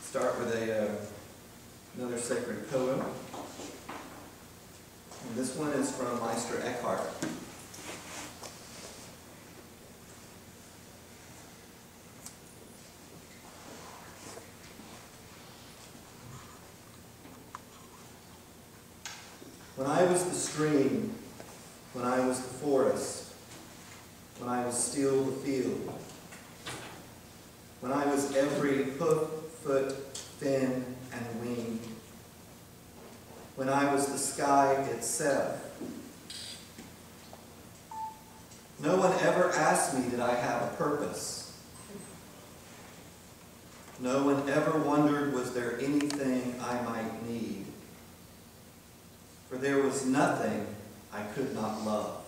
start with another sacred poem. And this one is from Meister Eckhart. When I was the stream, when I was the forest, when I was still the field, when I was every hoof, foot, fin, and wing, when I was the sky itself, no one ever asked me did I have a purpose. No one ever wondered was there anything I might need. For there was nothing I could not love.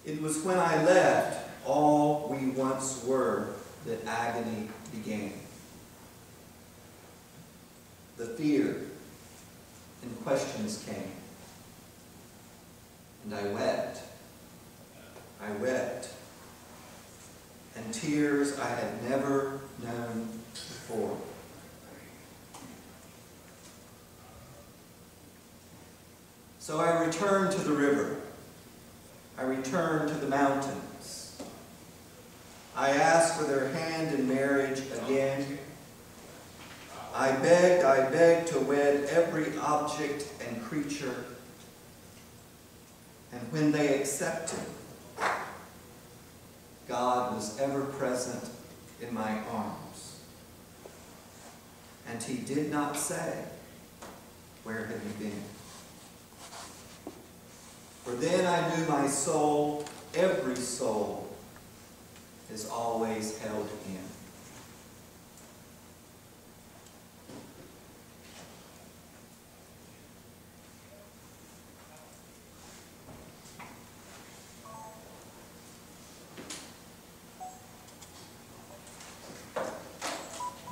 It was when I left all we once were that agony began. The fear and questions came. And I wept. I wept. And tears I had never known before. So I returned to the river. I returned to the mountains. I asked for their hand in marriage again. I begged to wed every object and creature. And when they accepted, God was ever present in my arms. And he did not say, "Where have you been?" For then I knew my soul, every soul, is always held in.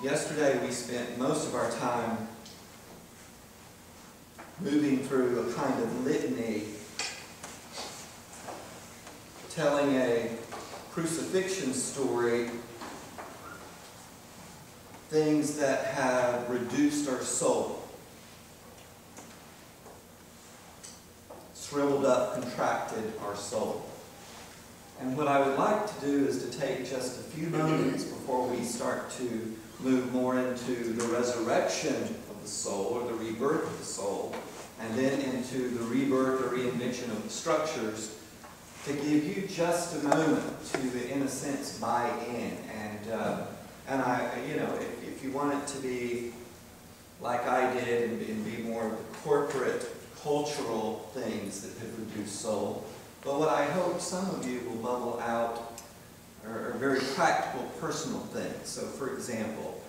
Yesterday we spent most of our time moving through a kind of litany, telling a crucifixion story, things that have reduced our soul, shriveled up, contracted our soul. And what I would like to do is to take just a few moments before we start to move more into the resurrection of the soul, or the rebirth of the soul, and then into the rebirth or reinvention of the structures, to give you just a moment to, in a sense, buy in. And I, if you want it to be like I did and be more of the corporate, cultural things that have reduced soul, but what I hope some of you will bubble out are very practical, personal things. So, for example,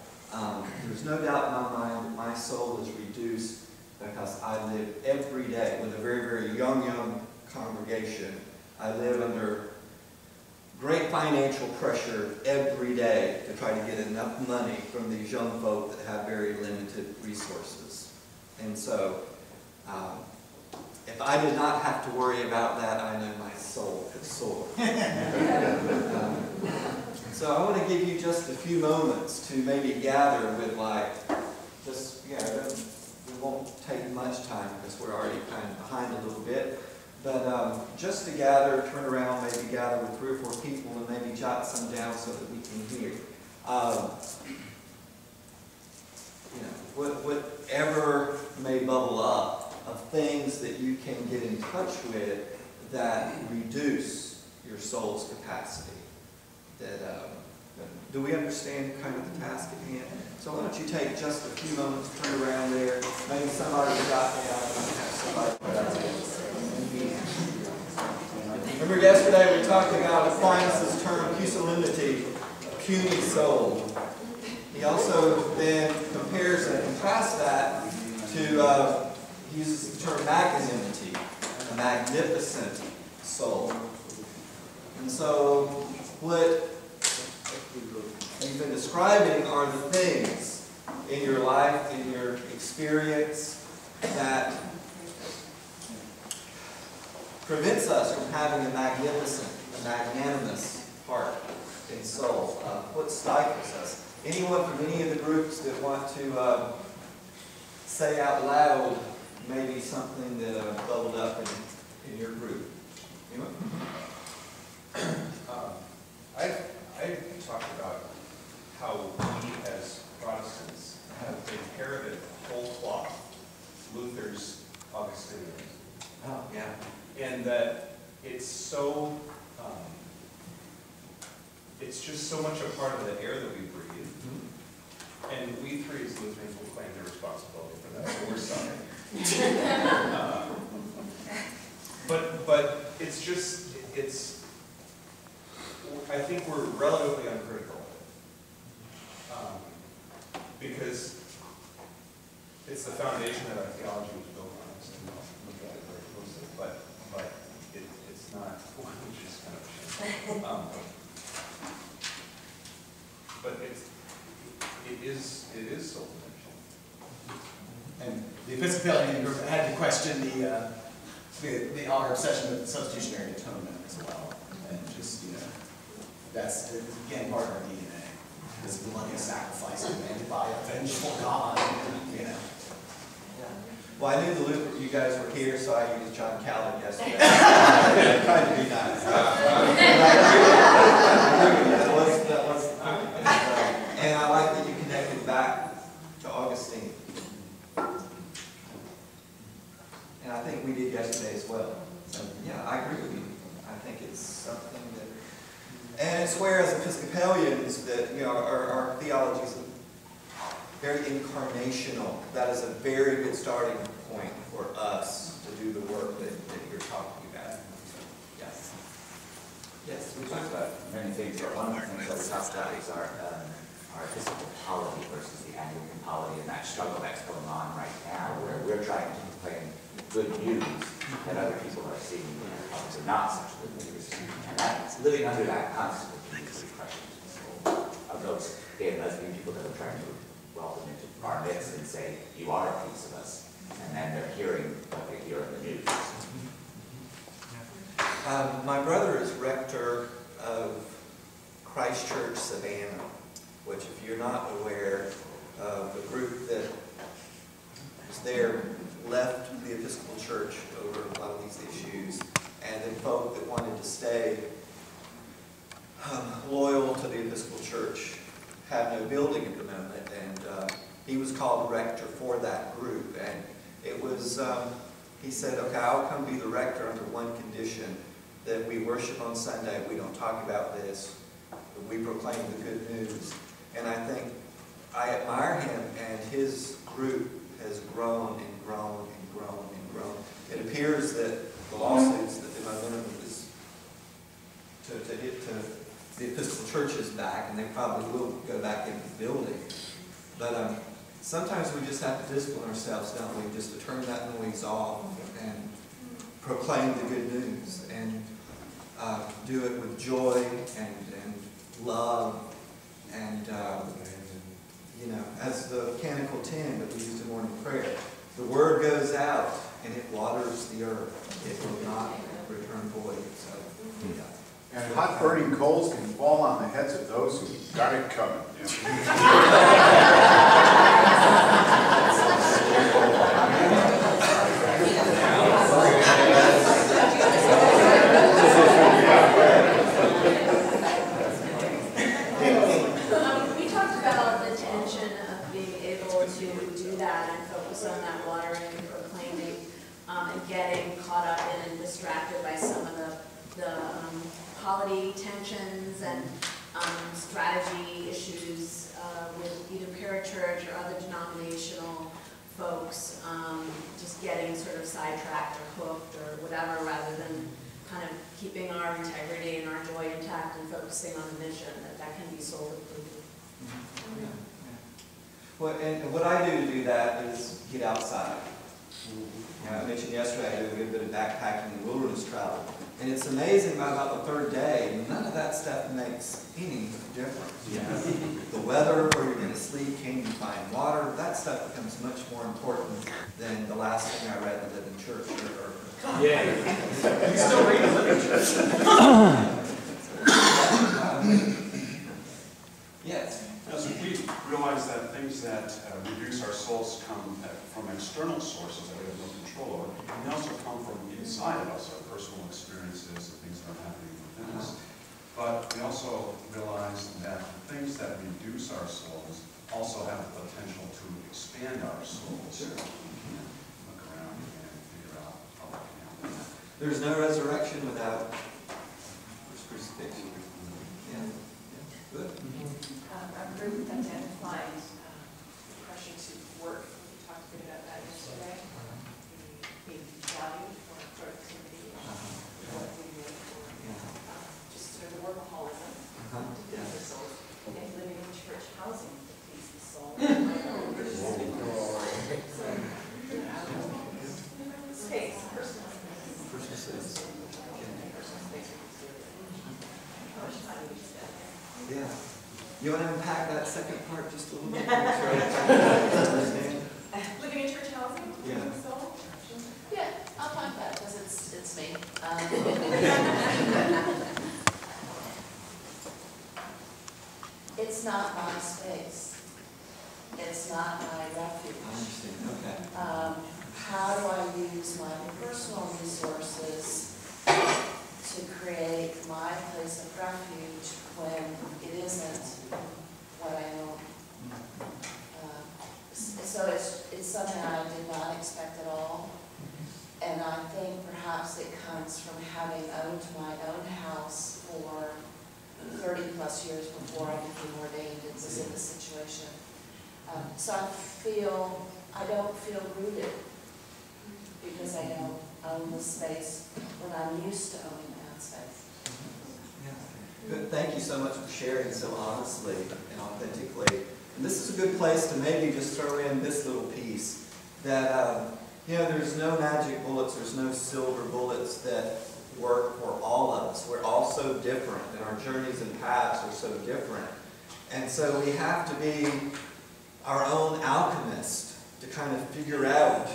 there's no doubt in my mind that my soul is reduced because I live every day with a very, very young congregation. I live under great financial pressure every day to try to get enough money from these young folk that have very limited resources. And so, if I did not have to worry about that, I know my soul could soar. So I want to give you just a few moments to maybe gather with it won't take much time because we're already kind of behind a little bit. But just to gather, turn around, maybe gather with 3 or 4 people and maybe jot some down so that we can hear. Whatever may bubble up of things that you can get in touch with that reduce your soul's capacity. Do we understand kind of the task at hand? So why don't you take just a few moments, turn around there, maybe somebody got down, have somebody put out there. Remember yesterday we talked about Aquinas' term pusillanimity, puny soul. He also then compares and contrasts that to, he uses the term magnanimity, a magnificent soul. And so what you've been describing are the things in your life, in your experience, that prevents us from having a magnificent, a magnanimous heart. the soul. What stifles us? Anyone from any of the groups that want to say out loud maybe something that bubbled up in your group? Anyone? I talked about how we as Protestants have inherited whole cloth Luther's Augustinianism. Oh, yeah. And that it's so, it's just so much a part of the air that we breathe. Mm-hmm. And we three as Lutherans will claim the responsibility for that, so we're sorry. But it's just, I think we're relatively uncritical of it. Because it's the foundation that our theology was built on, so we'll look at it very closely, but it's not, which is kind of a shame. But it is soul-dimensional. And the Episcopalian group had to question our obsession with substitutionary atonement as well. And just, that's, again, part of our DNA. This bloody sacrifice demanded by a vengeful God, Yeah. Well, I knew you guys were here, so I used John Calvin yesterday. I tried to be nice. That was the point. And I like that you connected back to Augustine. And I think we did yesterday as well. So, yeah, I agree with you. I think it's something that... And it's where, as Episcopalians, that, our theology is very incarnational. That is a very good starting point for us to do the work that you're talking about. So, yes. Yes. We talked about many things, but one of the things that we talked about is our Episcopal polity versus the Anglican polity, and that struggle that's going on right now, where we're trying to proclaim good news that other people are seeing are not such good news. And that's living under that constant repression of those gay and lesbian people that are trying to welcome into our midst and say, you are a piece of us. And then they're hearing what they hear in the news. My brother is rector of Christ Church, Savannah, which, if you're not aware, the group that was there left the Episcopal Church over a lot of these issues, and the folk that wanted to stay loyal to the Episcopal Church have no building at the moment, and he was called rector for that group, and it was, he said, okay, I'll come be the rector under one condition, that we worship on Sunday, we don't talk about this, we proclaim the good news. And I think I admire him, and his group has grown and grown and grown and grown. It appears that the lawsuits, that the momentum is to get to the Episcopal Churches back, and they probably will go back into the building. But sometimes we just have to discipline ourselves, don't we, just to turn that noise off and proclaim the good news, and do it with joy and love, and as the Canticle 10 that we used in morning prayer, the word goes out and it waters the earth. It will not return void. So, yeah. And hot burning coals can fall on the heads of those who got it coming. We talked about the tension of being able to do that and focus on that watering and proclaiming, and getting caught up in and distracted by some of the polity tensions and strategy issues with either parachurch or other denominational folks, just getting sort of sidetracked or hooked or whatever, rather than kind of keeping our integrity and our joy intact and focusing on the mission, that can be soul depleted. Yeah. Well, and what I do to do that is get outside. I mentioned yesterday I do a good bit of backpacking and wilderness travel. And it's amazing by about the third day, none of that stuff makes any difference. The weather, where you're going to sleep, can you find water, that stuff becomes much more important than the last thing I read in the Living Church. Yeah. You still read the Living Church. that things that reduce our souls come from external sources that we have no control over. And they also come from inside of us, our personal experiences and things that are happening within us. But we also realize that things that reduce our souls also have the potential to expand our souls. Sure. We can look around and figure out how that can happen. There's no resurrection without crucifixion. Yeah. Good. Our group identified pressures of work. We talked a bit about that yesterday. The value for productivity, what we need for just sort of workaholism to please the soul, and living in church housing to please the soul. Space, personal space. Personal space. Yeah. You want to unpack that second part just a little bit? Make sure I understand. Living in church housing? Yeah. So? Yeah, I'll talk about it because it's me. It's not my space. It's not my refuge. I understand. Okay. How do I use my personal resources to create my place of refuge when it isn't what I own? So it's something I did not expect at all. And I think perhaps it comes from having owned my own house for 30 plus years before I became ordained and was in this situation. So I don't feel rooted because I don't own the space when I'm used to owning my own space. Yeah. Good. Thank you so much for sharing so honestly and authentically. And this is a good place to maybe just throw in this little piece that, there's no magic bullets, there's no silver bullets that work for all of us. We're all so different, and our journeys and paths are so different. And so we have to be our own alchemist to kind of figure out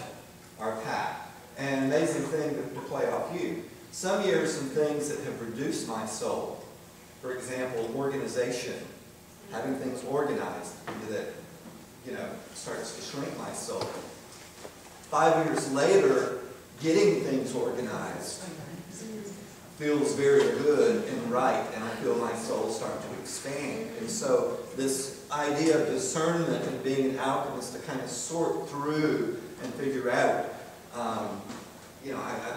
our path. And an amazing thing to play off you. Some years, some things that have reduced my soul. For example, organization. Having things organized that, starts to shrink my soul. 5 years later, getting things organized feels very good and right, and I feel my soul start to expand. And so this idea of discernment and being an alchemist to kind of sort through and figure out, I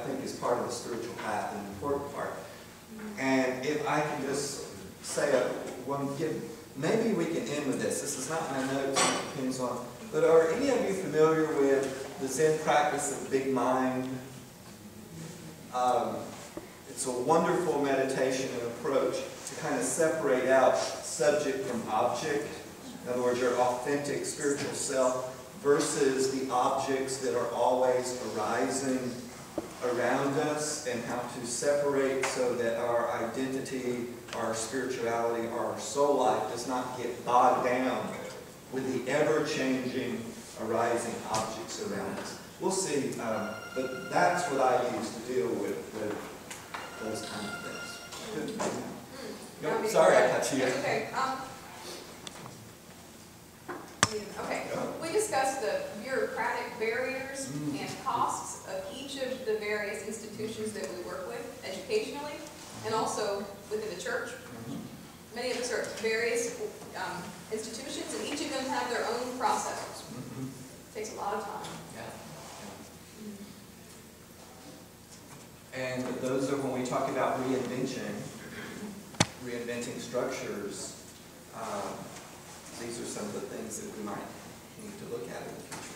think is part of the spiritual path and an important part. And if I can just say maybe we can end with this. This is not my notes, it depends on. But are any of you familiar with the Zen practice of big mind? It's a wonderful meditation and approach to kind of separate out subject from object. In other words, your authentic spiritual self versus the objects that are always arising around us, and how to separate so that our identity, our spirituality, our soul life does not get bogged down with the ever-changing, arising objects around us. We'll see, but that's what I use to deal with those kind of things. Good. No, sorry I cut you. Okay. Okay. We discussed the bureaucratic barriers and costs of each of the various institutions that we work with educationally and also within the church. Many of us are various institutions, and each of them have their own processes. It takes a lot of time. And those are when we talk about reinventing structures. These are some of the things that we might need to look at in the future.